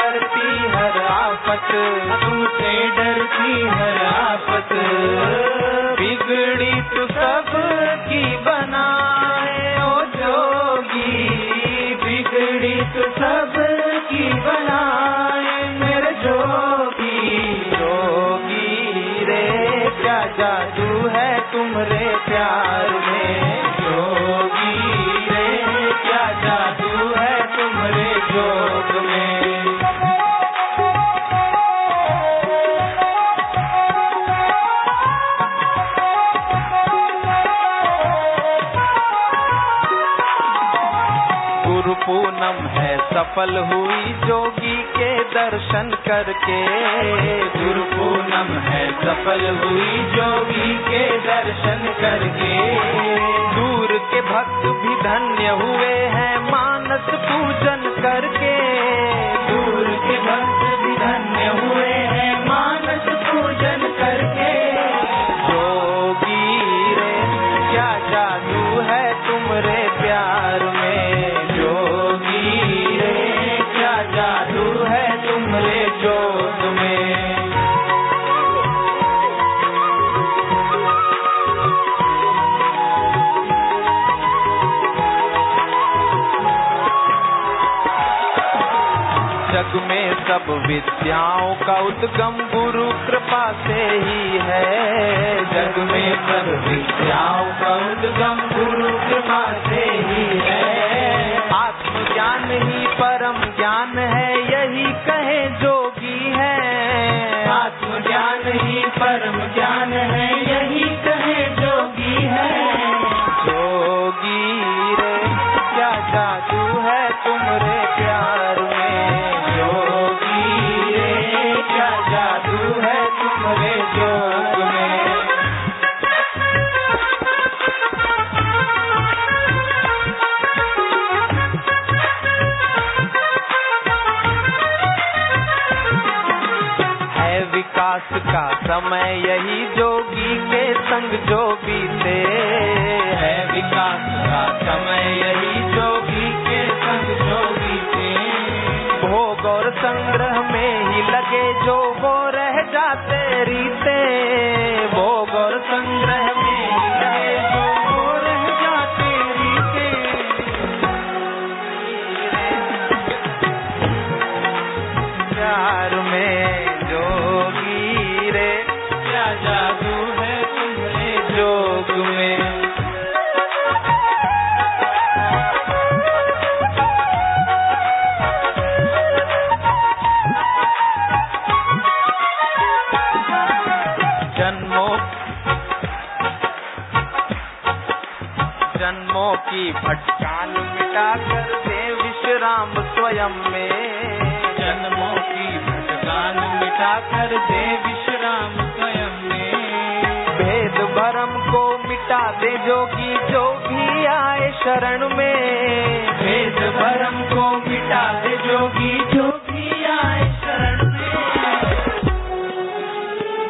डरती हर आफत, तुमसे डरती हर आफत। बिगड़ी तो सब की बनाए ओ जोगी, बिगड़ी तो सब की बनाए मेरे जोगी। जोगी रे क्या जादू है तुम्हारे प्यार में, जोगी रे क्या जादू है तुम्हारे जोग में। गुरु पूनम है सफल हुई जोगी के दर्शन करके, गुरु पूनम है सफल हुई जोगी के दर्शन करके। दूर के भक्त भी धन्य हुए हैं मानस पूजन करके, दूर के भक्त भी धन्य हुए हैं मानस पूजन करके। जोगी रे क्या जादू है तुम्हारे प्यार में, जोगी रे क्या जादू है तुम्हारे जोग में। जग में सब विद्याओं का उद्गम गुरु कृपा से ही है, जग में सब विद्याओं का उद्गम गुरु कृपा से ही है। आत्मज्ञान ही परम ज्ञान है यही कहे जोगी है, आत्मज्ञान ही परम ज्ञान है यही कहे जोगी है। जोगी रे क्या जादू है तुम्हारे प्यार में, जोगी रे क्या जादू है तुम्हारे जोग में। है विकास का समय यही जोगी के संग जो बीते, है विकास का समय यही जोगी के संग जो बीते। भोग और संग्रह में ही लगे जो वो रह जाते रीते, भोग और संग्रह में ही लगे जो वो रह जाते रीते। प्यार में जोगी रे क्या जादू है तुम्हारे जोग में। जन्मों की भटकान मिटा कर दे विश्राम स्वयं में, जन्मों की भटकान मिटा कर दे विश्राम स्वयं में। भेद भरम को मिटा दे जोगी जो भी आए शरण में, भेद भरम को मिटा दे जोगी जो भी आए शरण में।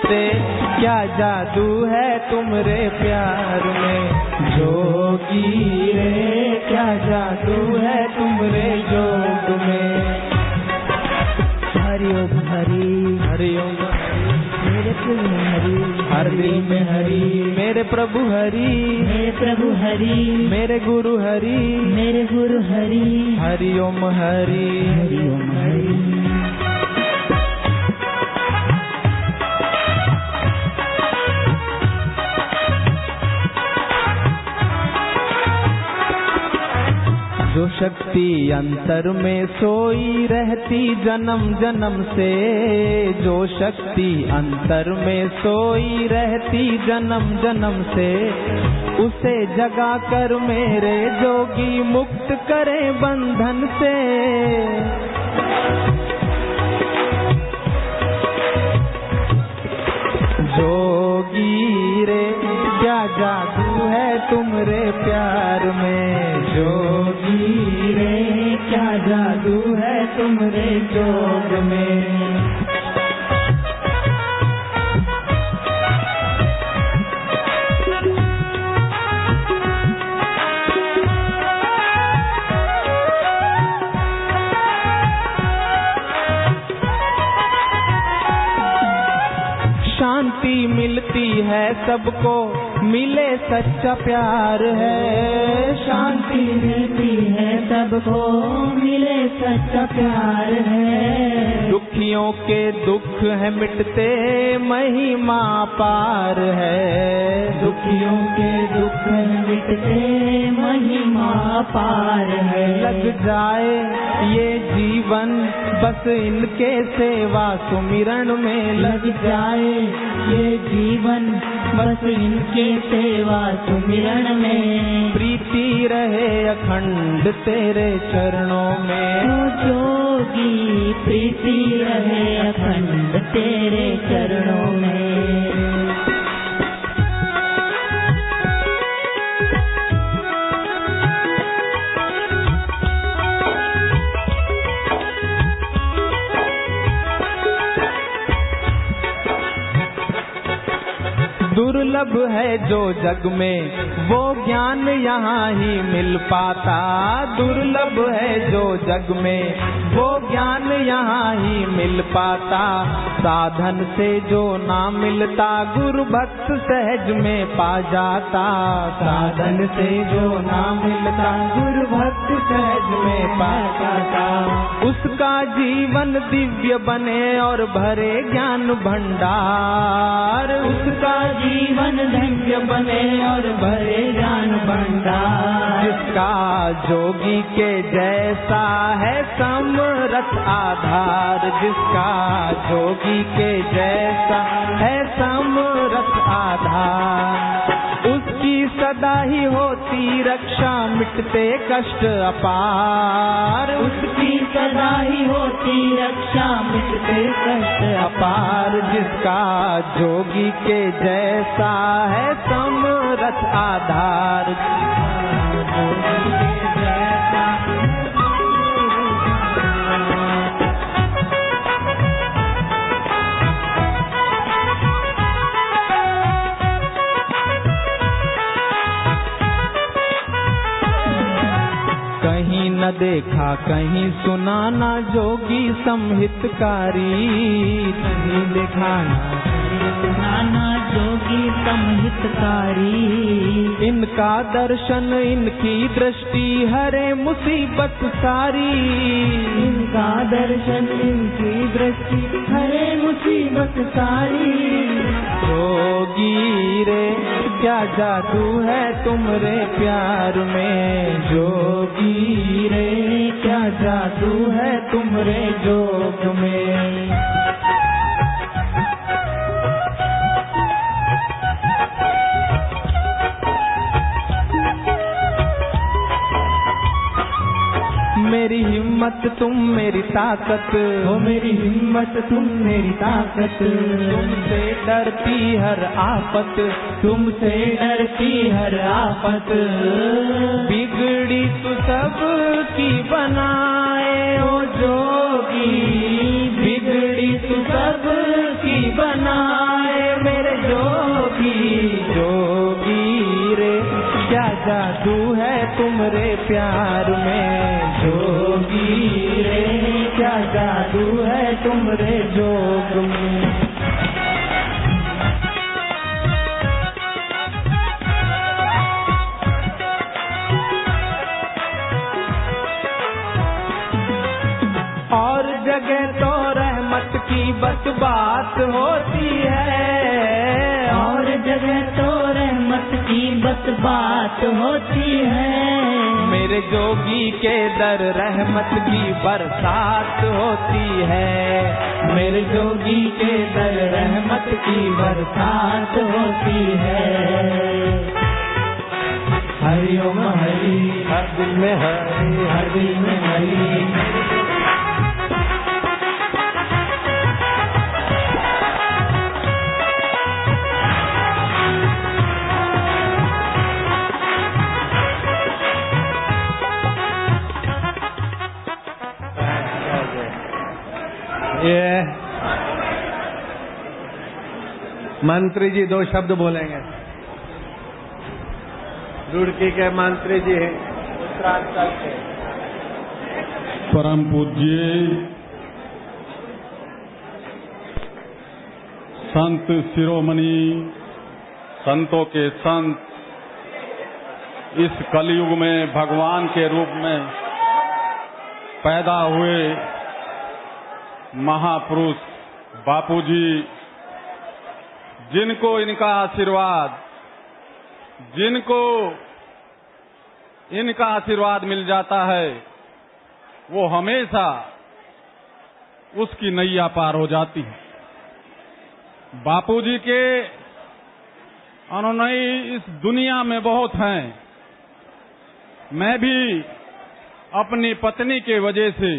से क्या जादू है तुम्हारे प्यार में, जोगी रे क्या जादू है तुम्हारे जोग में। हरिओम हरि, हरिओम मेरे प्रभु हरि, हरि में हरि मेरे प्रभु हरि, मेरे प्रभु हरि, मेरे गुरु हरि, मेरे गुरु हरि। हरिओम हरि, हरिओम हरि। जो शक्ति अंतर में सोई रहती जन्म जन्म से, जो शक्ति अंतर में सोई रहती जन्म जन्म से, उसे जगा कर मेरे जोगी मुक्त करे बंधन से। जोगी रे क्या जादू है तुम्हारे प्यार में, जोगी रे क्या जादू है तुम्हारे जोग में। शांति मिलती है सबको, मिले सच्चा प्यार है। शांति मिलती है सबको, मिले सच्चा प्यार है। दुखियों के दुख है मिटते, महिमा पार है। दुखियों के दुख मिटते, महिमा पार है। लग जाए ये जीवन बस इनके सेवा सुमिरन में, लग जाए ये जीवन बस इनके सेवा सुमिरन में। प्रीति रहे अखंड तेरे चरणों में, ओ जोगी प्रीति रहे अखंड तेरे चरणों में। दुर्लभ है जो जग में वो ज्ञान यहाँ ही मिल पाता। दुर्लभ है जो जग में वो ज्ञान यहाँ ही मिल पाता। साधन से जो ना मिलता गुरु भक्त सहज में पा जाता। साधन से जो ना मिलता गुरु भक्त सहज में पा जाता। उसका जीवन दिव्य बने और भरे ज्ञान भंडार। उसका जीवन दिव्य बने और भरे ज्ञान भंडार। जिसका जोगी के जैसा है समरथ आधार। जिसका जोगी के जैसा है समरथ आधार। उसकी सदा ही होती रक्षा मिटते कष्ट अपार। उसकी सदा ही होती रक्षा मिटते कष्ट अपार। जिसका जोगी के जैसा है समरथ आधार। कहीं न देखा कहीं सुना ना जोगी संहितकारी। कहीं देखा नाना जोगी संहितकारी। इनका दर्शन इनकी दृष्टि हरे मुसीबत सारी। इनका दर्शन इनकी दृष्टि हरे मुसीबत सारी। जोगी रे क्या जादू है तुमरे प्यार में। जोगी रे क्या जादू है तुमरे जोग में। मेरी हिम्मत तुम मेरी ताकत। ओ मेरी हिम्मत तुम मेरी ताकत। तुमसे डरती हर आफत। तुमसे डरती हर आफत। बिगड़ी तो सब की बनाए ओ जोगी। बिगड़ी तो सब की बनाए मेरे जोगी। जोगी रे क्या जादू है तुमरे प्यार में। जोगी रे क्या जादू है तुमरे जोग में। और जगह तो रहमत की बस बात होती है। और जगह तो रहमत की बस बात होती है। मेरे जोगी के दर रहमत की बरसात होती है। मेरे जोगी के दर रहमत की बरसात होती है। हरि ओम हरि। हर दिल में हरि। हर दिल में हरि। ये मंत्री जी 2 शब्द बोलेंगे। रुड़की के मंत्री जी हैं, उत्तरांचल के। परम पूज्य संत शिरोमणि, संतों के संत, इस कलयुग में भगवान के रूप में पैदा हुए महापुरुष बापूजी, जिनको इनका आशीर्वाद मिल जाता है, वो हमेशा उसकी नैया पार हो जाती है। बापूजी के अनुयायी इस दुनिया में बहुत हैं। मैं भी अपनी पत्नी के वजह से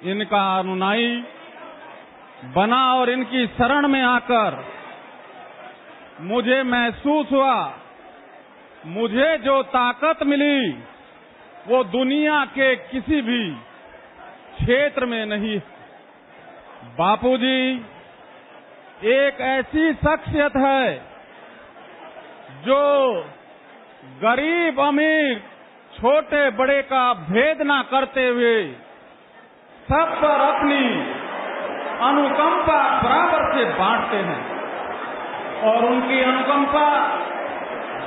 इनका अनुयायी बना और इनकी शरण में आकर मुझे महसूस हुआ, मुझे जो ताकत मिली वो दुनिया के किसी भी क्षेत्र में नहीं। बापूजी एक ऐसी शख्सियत है जो गरीब अमीर, छोटे बड़े का भेद न करते हुए सब पर अपनी अनुकंपा बराबर से बांटते हैं, और उनकी अनुकंपा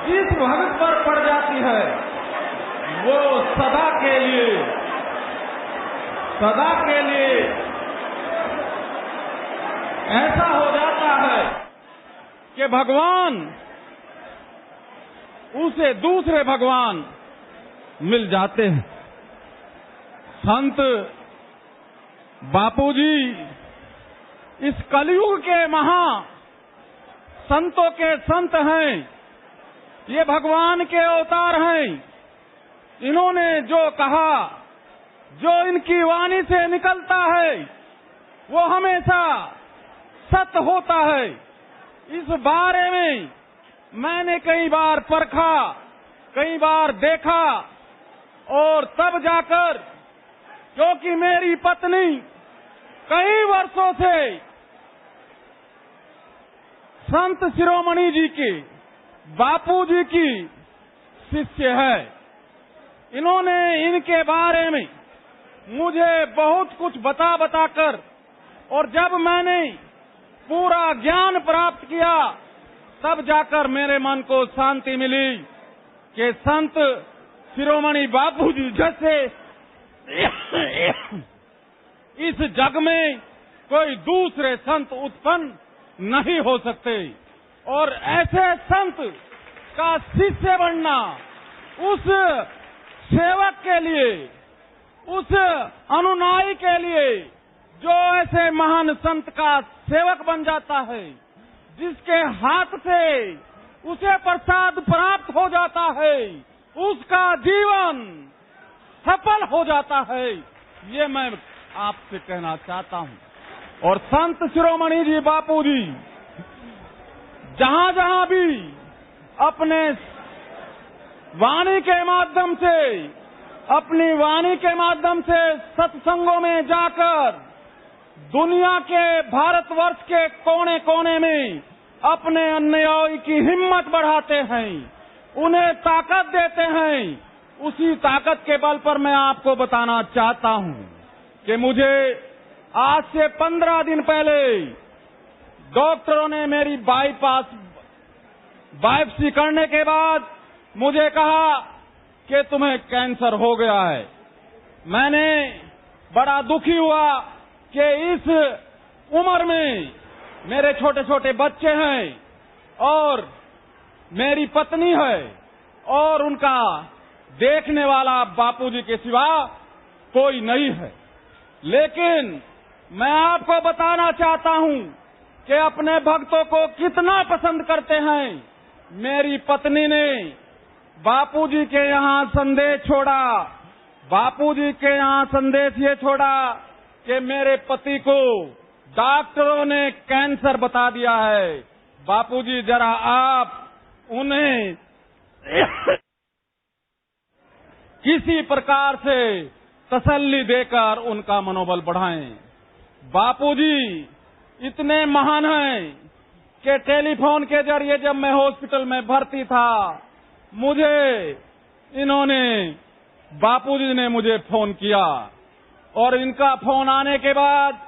जिस भक्त पर पड़ जाती है वो सदा के लिए ऐसा हो जाता है कि भगवान उसे दूसरे भगवान मिल जाते हैं। संत बापूजी इस कलयुग के महा संतों के संत हैं। ये भगवान के अवतार हैं। इन्होंने जो कहा, जो इनकी वाणी से निकलता है, वो हमेशा सत्य होता है। इस बारे में मैंने कई बार परखा, कई बार देखा, और तब जाकर, क्योंकि मेरी पत्नी कई वर्षों से संत शिरोमणि जी की, बापूजी की शिष्य है, इन्होंने इनके बारे में मुझे बहुत कुछ बताकर, और जब मैंने पूरा ज्ञान प्राप्त किया, तब जाकर मेरे मन को शांति मिली कि संत शिरोमणि बापूजी जैसे इस जग में कोई दूसरे संत उत्पन्न नहीं हो सकते, और ऐसे संत का शिष्य बनना उस सेवक के लिए, उस अनुयायी के लिए जो ऐसे महान संत का सेवक बन जाता है, जिसके हाथ से उसे प्रसाद प्राप्त हो जाता है, उसका जीवन सफल हो जाता है, ये मैं आपसे कहना चाहता हूँ। और संत शिरोमणि जी बापूजी जहाँ जहाँ भी अपने वाणी के माध्यम से, अपनी वाणी के माध्यम से सत्संगों में जाकर दुनिया के, भारतवर्ष के कोने कोने में अपने अनुयायी की हिम्मत बढ़ाते हैं, उन्हें ताकत देते हैं। उसी ताकत के बल पर मैं आपको बताना चाहता हूँ कि मुझे आज से 15 दिन पहले डॉक्टरों ने मेरी बायोप्सी करने के बाद मुझे कहा कि तुम्हें कैंसर हो गया है। मैंने बड़ा दुखी हुआ कि इस उम्र में मेरे छोटे छोटे बच्चे हैं और मेरी पत्नी है, और उनका देखने वाला बापूजी के सिवा कोई नहीं है। लेकिन मैं आपको बताना चाहता हूँ कि अपने भक्तों को कितना पसंद करते हैं। मेरी पत्नी ने बापूजी के यहाँ संदेश छोड़ा, बापूजी के यहाँ संदेश ये छोड़ा कि मेरे पति को डॉक्टरों ने कैंसर बता दिया है। बापूजी जरा आप उन्हें किसी प्रकार से तसल्ली देकर उनका मनोबल बढ़ाएं। बापूजी इतने महान हैं कि टेलीफोन के जरिए जब मैं हॉस्पिटल में भर्ती था, मुझे बापूजी ने मुझे फोन किया, और इनका फोन आने के बाद